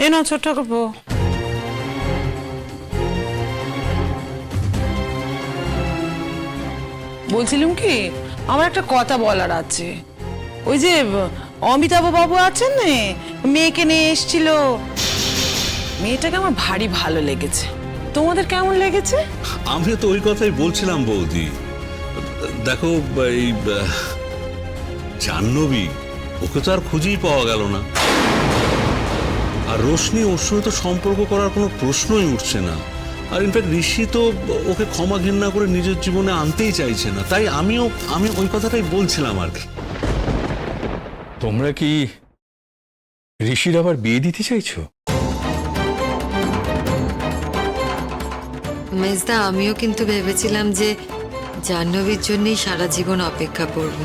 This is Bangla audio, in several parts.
এ না ছোট ঠাকুরপো, বলছিলাম কি আমার একটা কথা বলার আছে। ওই যে অমিতাভ বাবু আছেন না, মেয়েকে নিয়ে এসেছিল, মেয়েটাকে আমার ভারী ভালো লেগেছে। তোমাদের কেমন লেগেছে? আমি তো ওই কথাই বলছিলাম বৌদি। দেখো এই জাহ্নবী, ওকে তো আর খুঁজেই পাওয়া গেল না। আর রোশনি ওর সঙ্গে তো সম্পর্ক করার কোনো প্রশ্নই উঠছে না। আর ইনফ্যাক্ট ঋষি তো ওকে ক্ষমা ঘেন্না করে নিজের জীবনে আনতেই চাইছে না। তাই আমি ওই কথাটাই বলছিলাম আর কি। তোমরা কি ঋষির আবার বিয়ে দিতে চাইছো? মেজদা, আমিও কিন্তু ভেবেছিলাম যে জাহ্নবীর জন্যই সারা জীবন অপেক্ষা করব,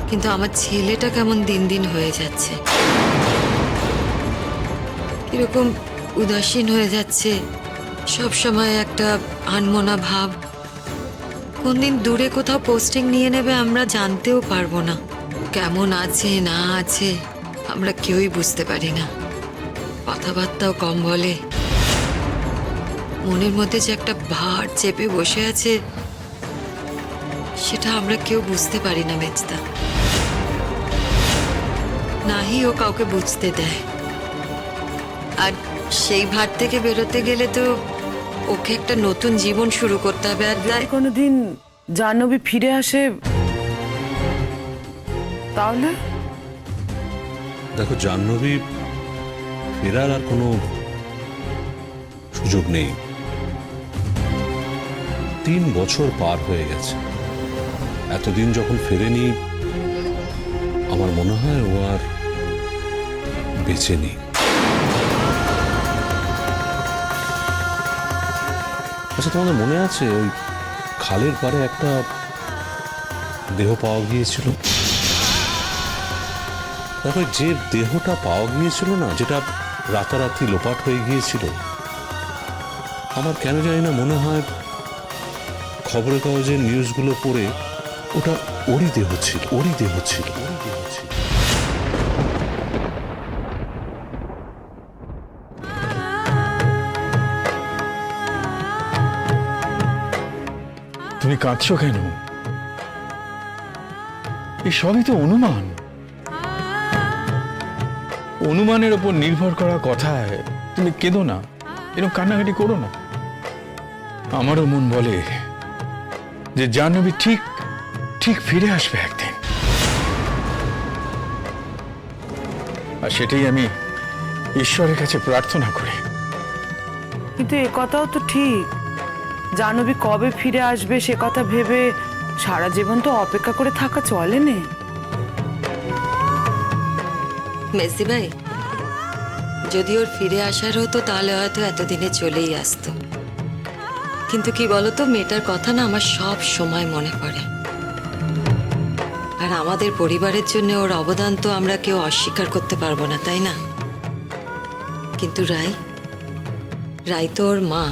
কিন্তু আমার ছেলেটা কেমন দিন দিন হয়ে যাচ্ছে, কিরকম উদাসীন হয়ে যাচ্ছে, সব সময় একটা আনমনা ভাব। কোন দিন দূরে কোথাও পোস্টিং নিয়ে নেবে আমরা জানতেও পারবো না। কেমন আছে না আছে আমরা কেউই বুঝতে পারি না। কথাবার্তাও কম বলে। মনের মধ্যে যে একটা ভার চেপে বসে আছে সেটা আমরা কেউ বুঝতে পারি না মেজদা। নাহি ও কাউকে বুঝতে দেয়। আর সেই ভার থেকে বেরোতে গেলে তো ওকে একটা নতুন জীবন শুরু করতে হবে। আর তাই কোনোদিন জাহ্নবী ফিরে আসে তাহলে? দেখো জাহ্নবী ফেরার আর কোনো সুযোগ নেই। 3 বছর পার হয়ে গেছে। এতদিন যখন ফেরেনি, আমার মনে হয় ও আর বেঁচে নেই। আচ্ছা, তোমাদের মনে আছে ওই খালের পাড়ে একটা দেহ পাওয়া গিয়েছিল? দেখো, যে দেহটা পাওয়া গিয়েছিল না, যেটা রাতারাতি লোপাট হয়ে গিয়েছিল, আমার কেন জানি না মনে হয় খবরের কাগজের নিউজগুলো পড়ে ওটা ওরই দেহ ছিল, ওরই দেহ ছিল, ওরই দেহ ছিল। তুমি কাঁদছো কেন? এই সবই তো অনুমান। অনুমানের উপর নির্ভর করা কথায় তুমি কেঁদো না, এরকম কান্নাকাটি করো না। আমারও মন বলে যে জাহ্নবী ঠিক ঠিক ফিরে আসবে একদিন, আর সেটাই আমি ঈশ্বরের কাছে প্রার্থনা করি। কিন্তু এ কথাও তো ঠিক, জাহ্নবী কবে ফিরে আসবে সে কথা ভেবে সারা জীবন তো অপেক্ষা করে থাকা চলে না। মেসি ভাই, যদি ওর ফিরে আসার হতো তাহলে হয়তো এতদিনে চলেই আসতো। কিন্তু কি বলতো, মেয়েটার কথা না আমার সব সময় মনে পড়ে। আর আমাদের পরিবারের জন্য ওর অবদান তো আমরা কেউ অস্বীকার করতে পারবো না, তাই না? কিন্তু রাই তো ওর মা,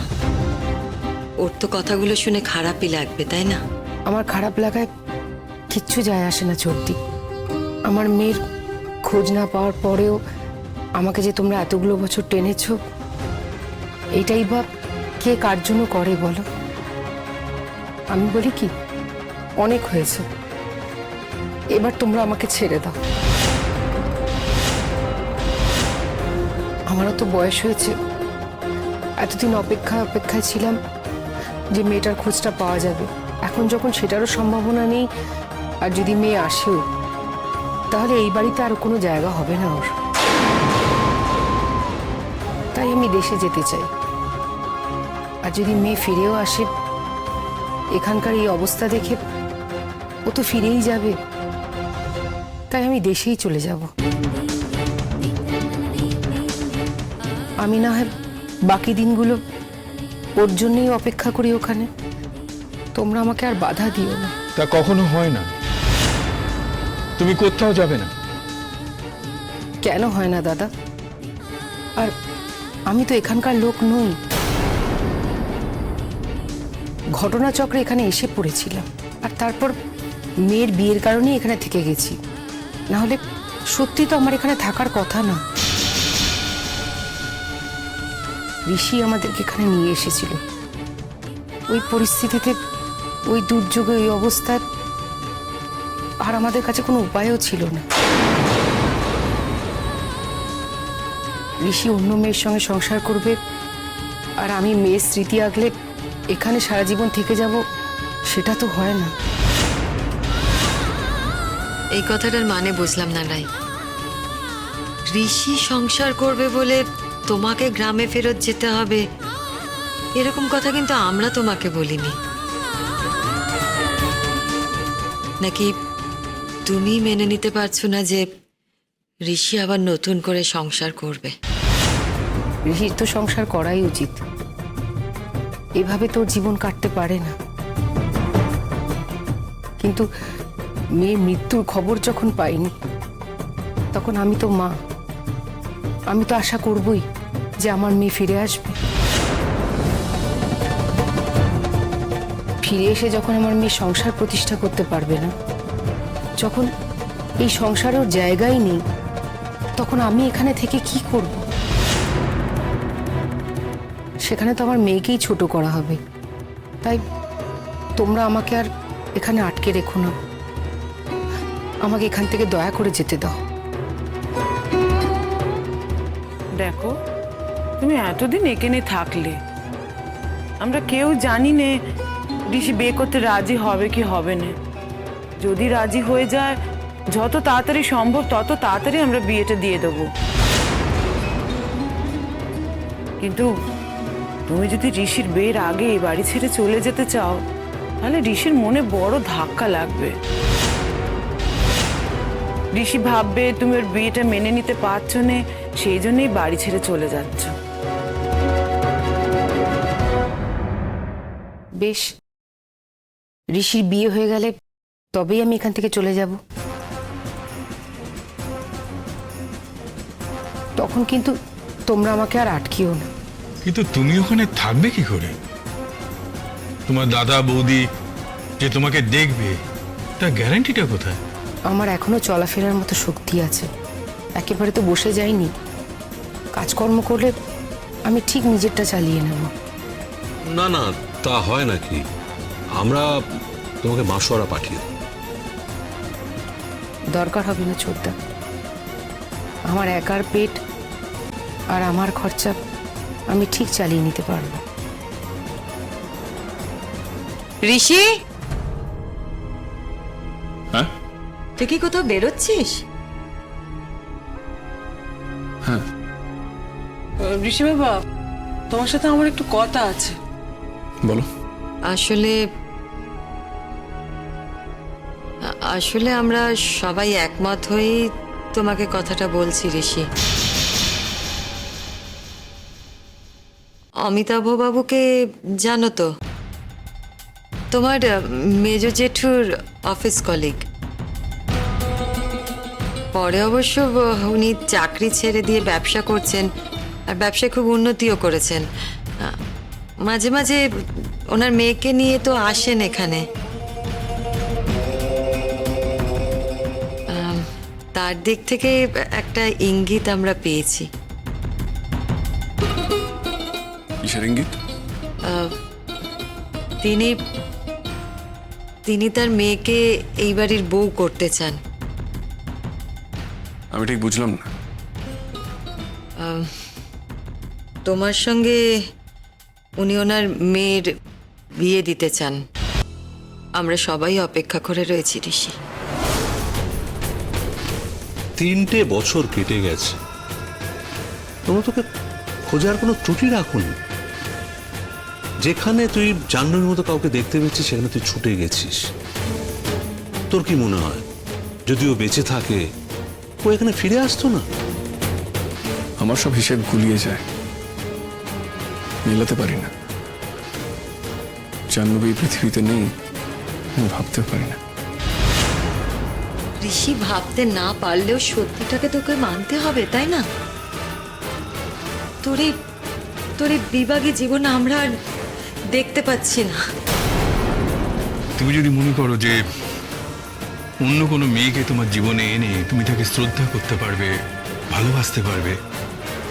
ওর তো কথাগুলো শুনে খারাপই লাগবে, তাই না? আমার খারাপ লাগায় কিচ্ছু যায় আসে না চোরটি। আমার মেয়ের খোঁজ না পাওয়ার পরেও আমাকে যে তোমরা এতগুলো বছর টেনেছ, এইটাই বা কে কার জন্য করে বলো? আমি বলি কি, অনেক হয়েছে, এবার তোমরা আমাকে ছেড়ে দাও। আমারও তো বয়স হয়েছে, এতদিন অপেক্ষায় ছিলাম যে মেয়েটার খোঁজটা পাওয়া যাবে। এখন যখন সেটারও সম্ভাবনা নেই, আর যদি মেয়ে আসেও, তাহলে এই বাড়িতে আর কোনো জায়গা হবে না ওর। তাই আমি দেশে যেতে চাই। আর যদি মেয়ে ফিরেও আসে, এখানকার এই অবস্থা দেখে ও তো ফিরেই যাবে। তাই আমি দেশেই চলে যাব। আমি না হয় বাকি দিনগুলো ওর জন্যই অপেক্ষা করি ওখানে। তোমরা আমাকে আর বাধা দিও না। তা কখনো হয় না। তুমি কোথাও যাবে না। কেন হয় না দাদা? আর আমি তো এখানকার লোক নই। ঘটনাচক্রে এখানে এসে পড়েছিলাম, আর তারপর মেয়ের বিয়ের কারণেই এখানে থেকে গেছি। না হলে সত্যি তো আমার এখানে থাকার কথা না। ঋষি আমাদেরকে এখানে নিয়ে এসেছিল। ওই পরিস্থিতিতে, ওই দুর্যোগে, ওই অবস্থায় আর আমাদের কাছে কোনো উপায়ও ছিল না। ঋষি অন্য মেয়ের সঙ্গে সংসার করবে আর আমি মেয়ের স্মৃতি আগলে এখানে সারা জীবন থেকে যাব, সেটা তো হয় না। এই কথাটার মানে বুঝলাম না রাই। ঋষি সংসার করবে বলে তোমাকে গ্রামে ফেরত যেতে হবে, এরকম কথা কিন্তু আমরা তোমাকে বলিনি। নাকি তুমি মেনে নিতে পারছো না যে ঋষি আবার নতুন করে সংসার করবে? ঋষির তো সংসার করাই উচিত। এভাবে তোর জীবন কাটতে পারে না। কিন্তু মেয়ে মৃত্যুর খবর যখন পাইনি, তখন আমি তো মা, আমি তো আশা করবই যে আমার মেয়ে ফিরে আসবে। ফিরে এসে যখন আমার মেয়ে সংসার প্রতিষ্ঠা করতে পারবে না, যখন এই সংসারের জায়গাই নেই, তখন আমি এখানে থেকে কি করব? সেখানে তো আমার মেয়েকেই ছোট করা হবে। তাই তোমরা আমাকে আর এখানে আটকে রেখো না, আমাকে এখান থেকে দয়া করে যেতে দাও। দেখো, তুমি এতদিন এখানে থাকলে, আমরা কেউ জানি নে ঋষি বিয়ে করতে রাজি হবে কি হবে না। যদি রাজি হয়ে যায়, যত তাড়াতাড়ি সম্ভব তত তাড়াতাড়ি আমরা বিয়েটা দিয়ে দেবো। কিন্তু তুমি যদি ঋষির বিয়ের আগে এই বাড়ি ছেড়ে চলে যেতে চাও, তাহলে ঋষির মনে বড় ধাক্কা লাগবে। ঋষি ভাববে তুমি ওর বিয়েটা মেনে নিতে পারছো না, সেই জন্যই বাড়ি ছেড়ে চলে যাচ্ছ। বেশ, ঋষির বিয়ে হয়ে গেলে তবেই আমি এখান থেকে চলে যাব। তখন কিন্তু তোমরা আমাকে আর আটকিও না। কিন্তু তুমি ওখানে থাকবে কি করে? তোমার দাদা বৌদি যে তোমাকে দেখবে, তার গ্যারান্টিটা কোথায়? আমার এখনো চলাফেরার মতো শক্তি আছে, একেবারে তো বসে যাইনি। কাজকর্ম করলে আমি ঠিক নিজেরটা চালিয়ে নেব। না না, তা হয় নাকি? আমরা তোমাকে মাসোয়ারা পাঠিয়ে দেব। দরকার হবে না ছোটদা, আমার একার পেট আর আমার খরচা আমি ঠিক চালিয়ে নিতে পারবো। ঋষি, হ্যাঁ তুই কি কোথাও বেরোচ্ছিস? ঋষি বাবা, তোমার সাথে আমার একটু কথা আছে। বলো। আসলে আসলে আমরা সবাই একমত হয়েই তোমাকে কথাটা বলছি ঋষি। অমিতাভ বাবুকে জানো তো? তোমার মেজ জেঠুর অফিস কলিগ। পরে অবশ্য উনি চাকরি ছেড়ে দিয়ে ব্যবসা করছেন, আর ব্যবসায় খুব উন্নতিও করেছেন। মাঝে মাঝে ওনার মেয়েকে নিয়ে তো আসেন এখানে। তার দিক থেকে একটা ইঙ্গিত আমরা পেয়েছি। কিসের ইঙ্গিত? তিনি তিনি তার মেয়েকে এই বাড়ির বউ করতে চান। আমি ঠিক বুঝলাম না। তোমার সঙ্গে উনি ওনার মেয়ের বিয়ে দিতে চান। আমরা সবাই অপেক্ষা করে রয়েছি ঋষি। 3টে বছর কেটে গেছে, তোমরা তোকে খোঁজার কোনো ত্রুটি রাখুনি। যেখানে তুই জাহ্নবীর মতো কাউকে দেখতে পেয়েছিস, সেখানে তুই ছুটে গেছিস। তোর কি মনে হয় যদি ও বেঁচে থাকে, ও এখানে ফিরে আসতো না? আমার সব হিসেব গুলিয়ে যায়, মেলাতে পারি না। জাহ্নবী এই পৃথিবীতে নেই, আমি ভাবতেও পারি না। ঋষি, ভাবতে না পারলেও সত্যিটাকে তোকে মানতে হবে, তাই না? তোর এই বিভাগী জীবন আমরা আর দেখতে পাচ্ছি না। তুমি যদি মনে করো যে অন্য কোনো মেয়েকে তোমার জীবনে এনে তুমি তাকে শ্রদ্ধা করতে পারবে, ভালোবাসতে পারবে,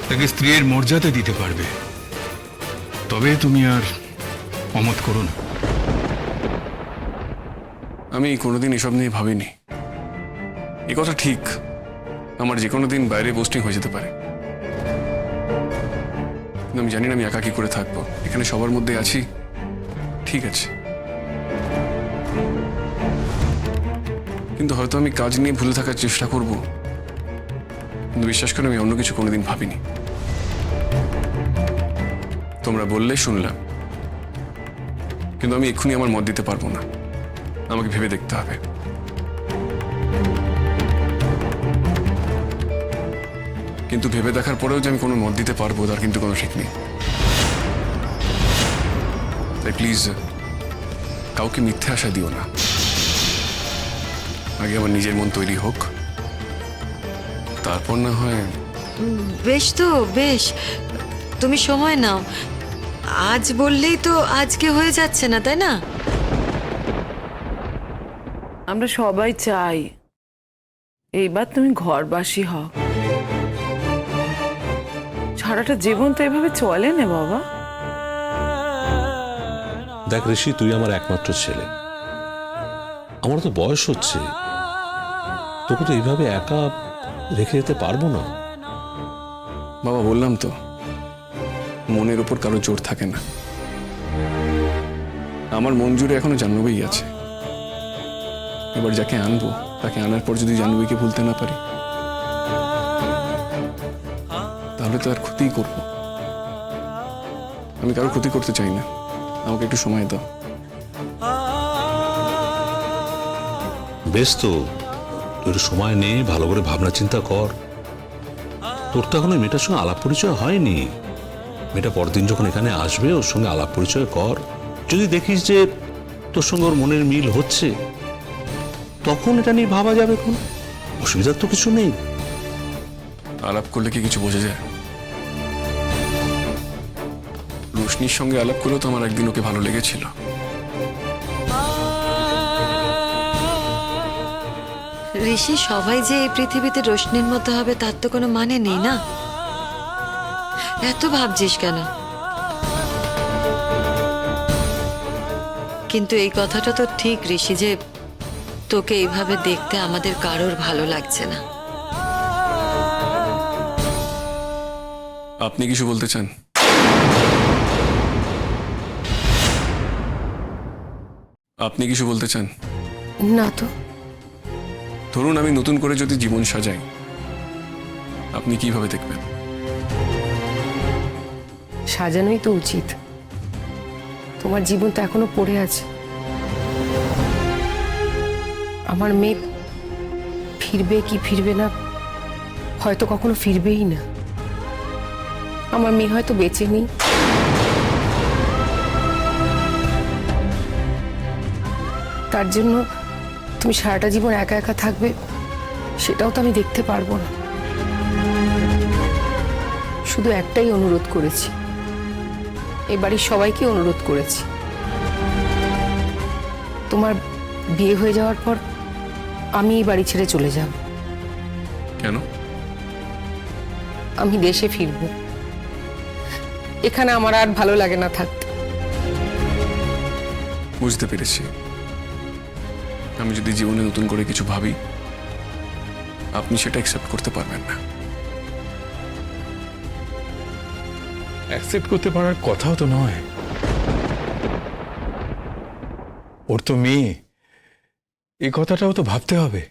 তাকে স্ত্রীর মর্যাদা দিতে পারবে, তবে তুমি আর অমত করো না। আমি কোনোদিন এসব নিয়ে ভাবিনি। এ কথা ঠিক, আমার যে কোনো দিন বাইরে পোস্টিং হয়ে যেতে পারে। কিন্তু আমি জানি না আমি একা কি করে থাকবো। এখানে সবার মধ্যে আছি, ঠিক আছে, কিন্তু হয়তো আমি কাজ নিয়ে ভুলে থাকার চেষ্টা করব। কিন্তু বিশ্বাস করে আমি অন্য কিছু কোনোদিন ভাবিনি। তোমরা বললে শুনলাম, কিন্তু আমি এক্ষুনি আমার মত দিতে পারবো না। আমাকে ভেবে দেখতে হবে। কিন্তু ভেবে দেখার পরেও যে আমি কোনো মত দিতে পারবো তার কিন্তু কোনো ঠিক নেই। তাই প্লিজ কাউকে মিথ্যে আশা দিও না। আগে আমার নিজের মন তৈরি হোক, তারপর না হয়। বেশ তো বেশ, তুমি সময় নাও। আজ বললেই তো আজকে হয়ে যাচ্ছে না, তাই না? আমরা সবাই চাই এইবার তুমি ঘরবাসী হও। সারাটা জীবন তো এভাবে চলে না বাবা। দেখ ঋষি, তুই আমার একমাত্র ছেলে। আমার তো বয়স হচ্ছে, তোকে তো এইভাবে একা রেখে যেতে পারবো না। বাবা, বললাম তো, মনের উপর কারো জোর থাকে না। আমার মন জুড়ে এখনো জাহ্নবী আছে। এবার যাকে আনবো তাকে আনার পর যদি জাহ্নবীকে ভুলতে না পারি, তাহলে তো আর ক্ষতিই করবো। আমি কারো ক্ষতি করতে চাই না। আমাকে একটু সময় দাও। বেশ, তো তুই একটু সময় নে, ভালো করে ভাবনা চিন্তা কর। তোর তো এখন ওই মেয়েটার সঙ্গে আলাপ পরিচয় হয়নি। মেয়েটা পরদিন যখন এখানে আসবে ওর সঙ্গে আলাপ পরিচয় কর। যদি দেখিস যে তোর সঙ্গে ওর মনের মিল হচ্ছে, তখন এটা নিয়ে ভাবা যাবে। কোন অসুবিধার তো কিছু নেই। আলাপ করলে কি কিছু বোঝা যায়? রোশনির সঙ্গে আলাপ করলেও তো আমার একদিন ওকে ভালো লেগেছিল। ঋষি, সবাই যে এই পৃথিবীতে রোশনির মতো হবে তার তো কোনো মানে নেই না। এত ভাবছিস কেন? কিন্তু এই কথাটা তো ঠিক ঋষি, যে তোকে এইভাবে দেখতে আমাদের কারোর ভালো লাগছে না। আপনি কিছু বলতে চান? আপনি কিছু বলতে চান? না তো। ধরুন আমি নতুন করে যদি জীবন সাজাই, আপনি কিভাবে দেখবেন? সাজানোই তো উচিত। তোমার জীবন তো এখনো পড়ে আছে। আমার মেয়ে ফিরবে কি ফিরবে না, হয়তো কখনো ফিরবেই না। আমার মেয়ে হয়তো বেঁচে নেই। তার জন্য তুমি সারাটা জীবন একা একা থাকবে, সেটাও তো আমি দেখতে পারবো না। শুধু একটাই অনুরোধ করেছি, এ বাড়ির সবাইকে অনুরোধ করেছি, তোমার বিয়ে হয়ে যাওয়ার পর আমি এই বাড়ি ছেড়ে চলে যাব। কেন? আমি দেশে ফিরব। এখানে আমার আর ভালো লাগে না থাকতে। বুঝতে পেরেছি। আমি যদি জীবনে নতুন করে কিছু ভাবি, আপনি সেটা অ্যাকসেপ্ট করতে পারবেন না। অ্যাকসেপ্ট করতে পারার কথাও তো নয়। ওর তো মেয়ে, এই কথাটাও তো ভাবতে হবে।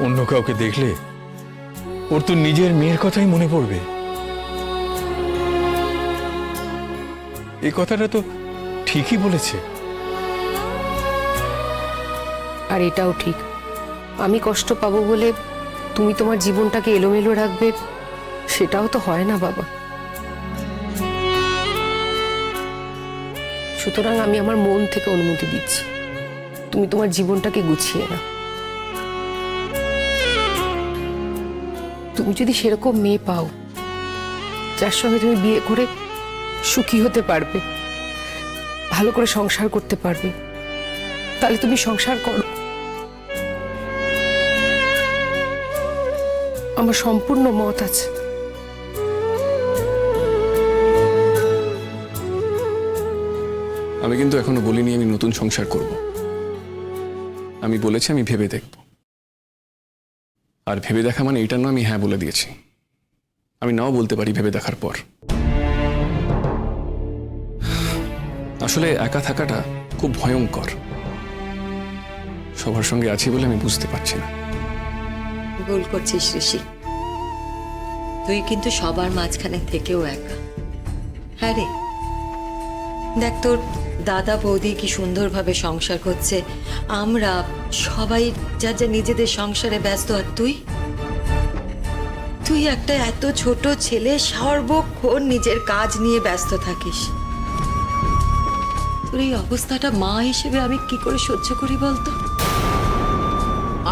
অন্য কাউকে দেখলে ওর তো নিজের মেয়ের কথাই মনে পড়বে। এই কথাটা তো ঠিকই বলেছে। আর এটাও ঠিক, আমি কষ্ট পাবো বলে তুমি তোমার জীবনটাকে এলোমেলো রাখবে, সেটাও তো হয় না বাবা। সুতরাং আমি আমার মন থেকে অনুমতি দিচ্ছি, তুমি তোমার জীবনটাকে গুছিয়ে নাও। তুমি যদি সেরকম মেয়ে পাও যার সঙ্গে তুমি বিয়ে করে সুখী হতে পারবে, ভালো করে সংসার করতে পারবে, তাহলে তুমি সংসার করো। আমার সম্পূর্ণ মত আছে। আমি কিন্তু এখনো বলিনি আমি নতুন সংসার করব। আমি বলেছি আমি ভেবে দেখব। আর ভেবে দেখা মানে এটা না আমি হ্যাঁ বলে দিয়েছি। আমি নাও বলতে পারি ভেবে দেখার পর। আসলে একা থাকাটা খুব ভয়ঙ্কর। সবার সঙ্গে আছি বলে আমি বুঝতে পারছি না। ভুল করছিস ঋষি, তুই কিন্তু সবার মাঝখানে থেকেও একা। হ্যাঁ রে, দেখ তোর দাদা বৌদি কি সুন্দরভাবে সংসার করছে, আমরা সবাই যার যা নিজেদের সংসারে ব্যস্ত। আর তুই একটা এত ছোট ছেলে, সর্বক্ষণ নিজের কাজ নিয়ে ব্যস্ত থাকিস। তোর এই অবস্থাটা মা হিসেবে আমি কি করে সহ্য করি বলতো?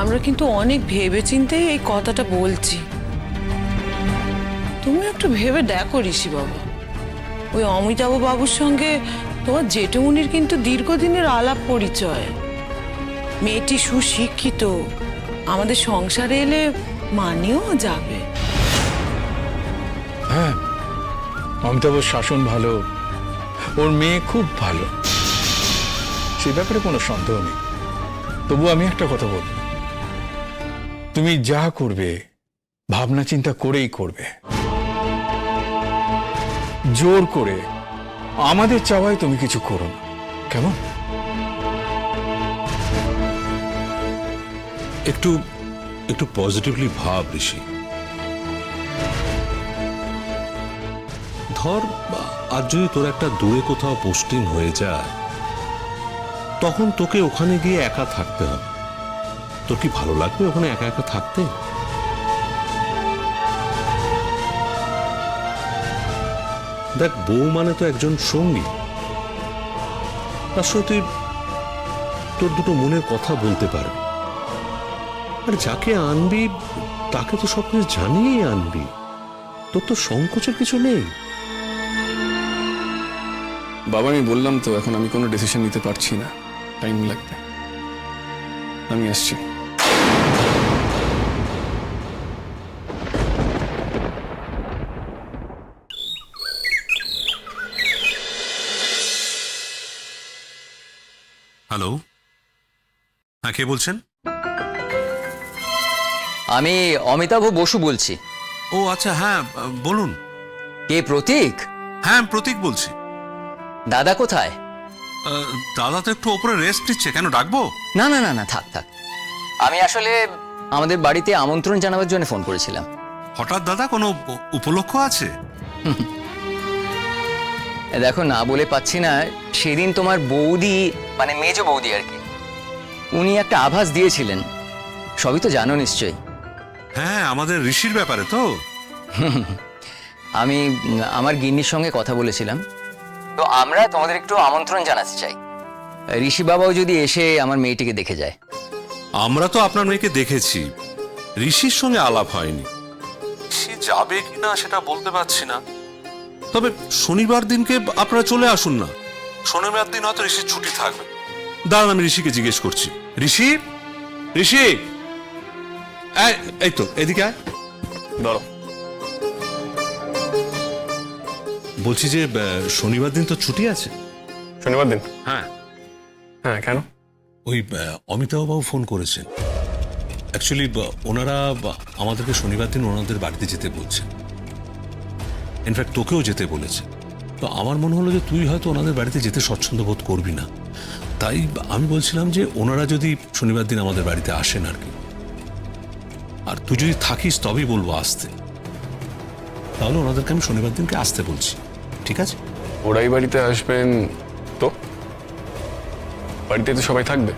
আমরা কিন্তু অনেক ভেবেচিন্তেই এই কথাটা বলছি। তুমি একটু ভেবে দেখো ঋষি বাবা, ওই অমিতাভ বাবুর সঙ্গে তোমার জেঠুমনির কিন্তু দীর্ঘদিনের আলাপ পরিচয়। মেয়েটি সুশিক্ষিত, আমাদের সংসারে এলে মানিয়েও যাবে। হ্যাঁ, অমিতাভর শাসন ভালো, ওর মেয়ে খুব ভালো, সে ব্যাপারে কোনো সন্দেহ নেই। তবু আমি একটা কথা বলবো, তুমি যা করবে ভাবনা চিন্তা করেই করবে। জোর করে আমাদের চাওয়ায় তুমি কিছু করো না, কেমন? একটু একটু পজিটিভলি ভাব ঋষি। ধর আর যদি তোর একটা দূরে কোথাও পোস্টিং হয়ে যায়, তখন তোকে ওখানে গিয়ে একা থাকতে হবে। তোর কি ভালো লাগবে ওখানে একা একা থাকতে? দেখ, বউ মানে তো একজন সঙ্গী, তার সাথে তুই তোর দুটো মনের কথা বলতে পারবি। আর যাকে আনবি তাকে তো সবকিছু জানিয়ে আনবি, তোর তো সংকোচের কিছু নেই। বাবা, আমি বললাম তো এখন আমি কোনো ডিসিশন নিতে পারছি না, টাইম লাগবে। আমি আসছি। হ্যালো, হ্যাঁ, কে বলছেন? আমি অমিতাভ বসু বলছি। ও আচ্ছা, হ্যাঁ বলুন। কে প্রতীক? হ্যাঁ, আমি প্রতীক বলছি। দাদা কোথায়? দাদা তো একটু ওপরে রেস্ট নিচ্ছে, কেন ডাকবো? না না না না, থাক থাক। আমি আসলে আমাদের বাড়িতে আমন্ত্রণ জানাবার জন্য ফোন করেছিলাম। হঠাৎ দাদা, কোনো উপলক্ষ আছে? দেখো, না বলে পাচ্ছি না, সেদিন তোমার বৌদি, মানে মেজ বৌদি আর কি, উনি একটা আভাস দিয়েছিলেন, সবই তো জানো নিশ্চয়ই। হ্যাঁ, আমাদের ঋষির ব্যাপারে তো। আমি আমার গিন্নির সঙ্গে কথা বলেছিলাম, তো আমরা তোমাদের একটু আমন্ত্রণ জানাতে চাই। ঋষি বাবাও যদি এসে আমার মেয়েটিকে দেখে যায়। আমরা তো আপনার মেয়েকে দেখেছি, ঋষির সঙ্গে আলাপ হয়নি। ঋষি যাবে কিনা সেটা বলতে পারছি না, তবে শনিবার দিনকে আপনারা চলে আসুন না। শনিবার দিন হয়তো ঋষির ছুটি থাকবে। দাঁড়ান, আমি ঋষিকে জিজ্ঞেস করছি। ঋষি, ঋষি, এই তো এদিকে আয়। বলো। বলছি যে শনিবার দিন তো ছুটি আছে। শনিবার দিন? হ্যাঁ। হ্যাঁ, কেন? ওই অমিতাভ বাবু ফোন করেছেন। অ্যাকচুয়ালি ওনারা আমাদেরকে শনিবার দিন ওনাদের বাড়িতে যেতে বলছেন। ইনফ্যাক্ট তোকেও যেতে বলেছে। তো আমার মনে হলো যে তুই হয়তো ওনাদের বাড়িতে যেতে স্বচ্ছন্দ বোধ করবি না, তাই আমি বলছিলাম যে ওনারা যদি শনিবার দিন আমাদের বাড়িতে আসেন আর কি, আর তুই যদি থাকিস তবেই বলবো আসতে, তাহলে ওনাদেরকে আমি শনিবার দিনকে আসতে বলছি। ঠিক আছে? ওরাই বাড়িতে আসবেন তো? বাড়িতে তো সবাই থাকবে।